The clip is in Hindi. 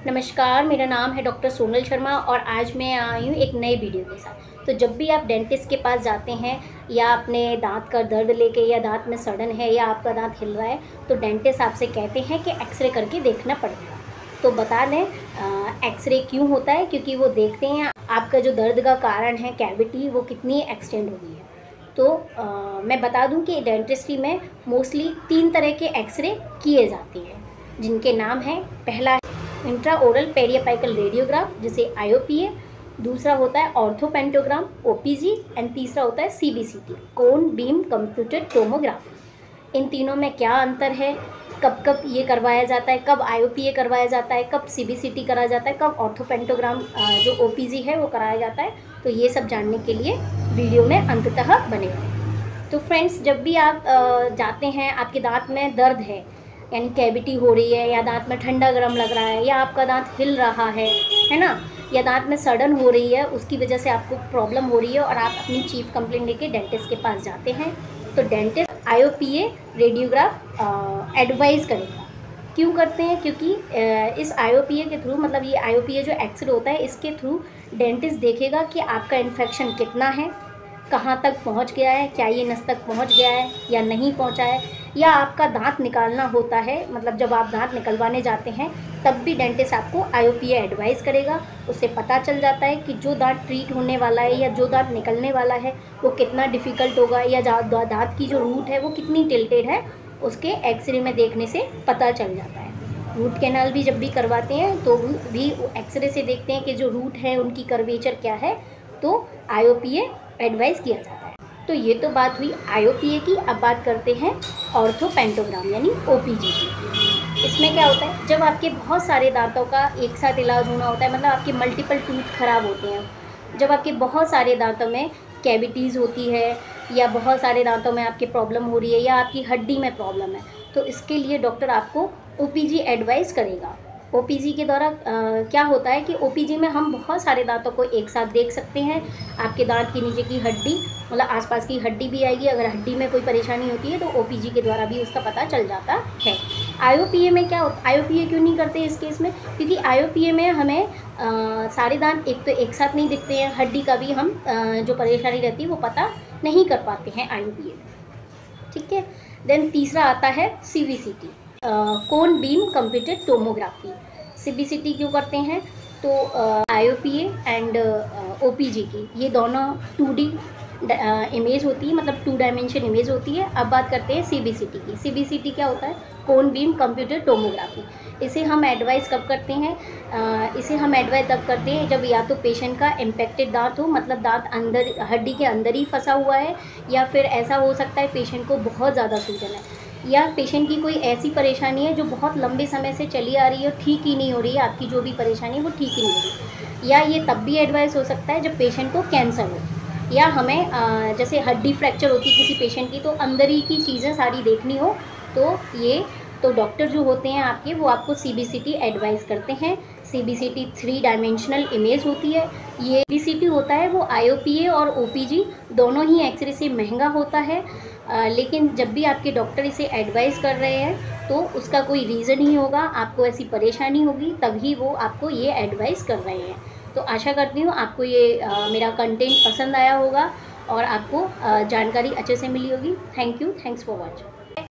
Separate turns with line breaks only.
नमस्कार, मेरा नाम है डॉक्टर सोनल शर्मा और आज मैं आई हूँ एक नए वीडियो के साथ। तो जब भी आप डेंटिस्ट के पास जाते हैं या अपने दांत का दर्द लेके या दांत में सड़न है या आपका दांत हिल रहा है, तो डेंटिस्ट आपसे कहते हैं कि एक्सरे करके देखना पड़ेगा। तो बता दें एक्सरे क्यों होता है, क्योंकि वो देखते हैं आपका जो दर्द का कारण है कैविटी वो कितनी एक्सटेंड हो गई है। तो मैं बता दूं कि डेंटिस्ट्री में मोस्टली 3 तरह के एक्सरे किए जाते हैं, जिनके नाम हैं, पहला इंट्राओरल पेरियपाइकल रेडियोग्राफ जिसे IOPA, दूसरा होता है ऑर्थोपेंटोग्राम OPG एंड तीसरा होता है CBCT कोन बीम कंप्यूटेड टोमोग्राफी। इन तीनों में क्या अंतर है, कब कब ये करवाया जाता है, कब IOPA करवाया जाता है, कब CBCT कराया जाता है, कब ऑर्थोपेंटोग्राम जो OPG है वो कराया जाता है, तो ये सब जानने के लिए वीडियो में अंततः बने रहें। तो फ्रेंड्स, जब भी आप जाते हैं, आपके दांत में दर्द है यानी कैविटी हो रही है, या दांत में ठंडा गर्म लग रहा है, या आपका दांत हिल रहा है ना, या दांत में सड़न हो रही है, उसकी वजह से आपको प्रॉब्लम हो रही है और आप अपनी चीफ कंप्लेंट लेके डेंटिस्ट के पास जाते हैं, तो डेंटिस्ट IOPA रेडियोग्राफ एडवाइस करेगा। क्यों करते हैं? क्योंकि इस IOPA के थ्रू, मतलब ये IOPA जो एक्सरे होता है, इसके थ्रू डेंटिस्ट देखेगा कि आपका इन्फेक्शन कितना है, कहाँ तक पहुँच गया है, क्या ये नस तक पहुँच गया है या नहीं पहुँचा है, या आपका दांत निकालना होता है, मतलब जब आप दांत निकलवाने जाते हैं तब भी डेंटिस्ट आपको IOPA एडवाइस करेगा। उससे पता चल जाता है कि जो दांत ट्रीट होने वाला है या जो दांत निकलने वाला है वो कितना डिफ़िकल्ट होगा, या दांत की जो रूट है वो कितनी टिल्टेड है, उसके एक्सरे में देखने से पता चल जाता है। रूट कैनाल भी जब भी करवाते हैं तो भी एक्सरे से देखते हैं कि जो रूट है उनकी कर्वेचर क्या है, तो IOPA एडवाइस किया जाता है। तो ये तो बात हुई IOPA की। अब बात करते हैं ऑर्थोपेंटोग्राम यानी OPG की। इसमें क्या होता है, जब आपके बहुत सारे दांतों का एक साथ इलाज होना होता है, मतलब आपके मल्टीपल टूथ खराब होते हैं, जब आपके बहुत सारे दांतों में कैविटीज़ होती है या बहुत सारे दांतों में आपके प्रॉब्लम हो रही है या आपकी हड्डी में प्रॉब्लम है, तो इसके लिए डॉक्टर आपको OPG एडवाइस करेगा। OPG के द्वारा क्या होता है कि OPG में हम बहुत सारे दांतों को एक साथ देख सकते हैं। आपके दांत के नीचे की हड्डी, मतलब आसपास की हड्डी भी आएगी, अगर हड्डी में कोई परेशानी होती है तो OPG के द्वारा भी उसका पता चल जाता है। IOPA में क्या होता है, IOPA क्यों नहीं करते इस केस में? क्योंकि IOPA में हमें सारे दांत एक तो एक साथ नहीं दिखते हैं, हड्डी का भी हम जो परेशानी रहती है वो पता नहीं कर पाते हैं IOPA में। ठीक है। देन तीसरा आता है CBCT कोन बीम कंप्यूटेड टोमोग्राफी। CBCT क्यों करते हैं? तो IOPA एंड OPG की ये दोनों 2D इमेज होती है, मतलब 2 डायमेंशन इमेज होती है। अब बात करते हैं CBCT की। CBCT क्या होता है? कोन बीम कंप्यूटर टोमोग्राफी। इसे हम एडवाइस कब करते हैं? इसे हम एडवाइस तब करते हैं जब या तो पेशेंट का इम्पेक्टेड दांत हो, मतलब दांत अंदर हड्डी के अंदर ही फंसा हुआ है, या फिर ऐसा हो सकता है पेशेंट को बहुत ज़्यादा सूजन है, या पेशेंट की कोई ऐसी परेशानी है जो बहुत लंबे समय से चली आ रही है और ठीक ही नहीं हो रही है, आपकी जो भी परेशानी है वो ठीक ही नहीं हो रही। या ये तब भी एडवाइस हो सकता है जब पेशेंट को कैंसर हो, या हमें जैसे हड्डी फ्रैक्चर होती है किसी पेशेंट की, तो अंदर ही की चीज़ें सारी देखनी हो, तो डॉक्टर जो होते हैं आपके, वो आपको CBCT एडवाइस करते हैं। CBCT 3 डायमेंशनल इमेज होती है। ये CBCT होता है वो IOPA और OPG दोनों ही एक्सरे से महंगा होता है, लेकिन जब भी आपके डॉक्टर इसे एडवाइस कर रहे हैं तो उसका कोई रीज़न ही होगा, आपको ऐसी परेशानी होगी तभी वो आपको ये एडवाइस कर रहे हैं। तो आशा करती हूँ आपको ये मेरा कंटेंट पसंद आया होगा और आपको जानकारी अच्छे से मिली होगी। Thank you, thanks for watching.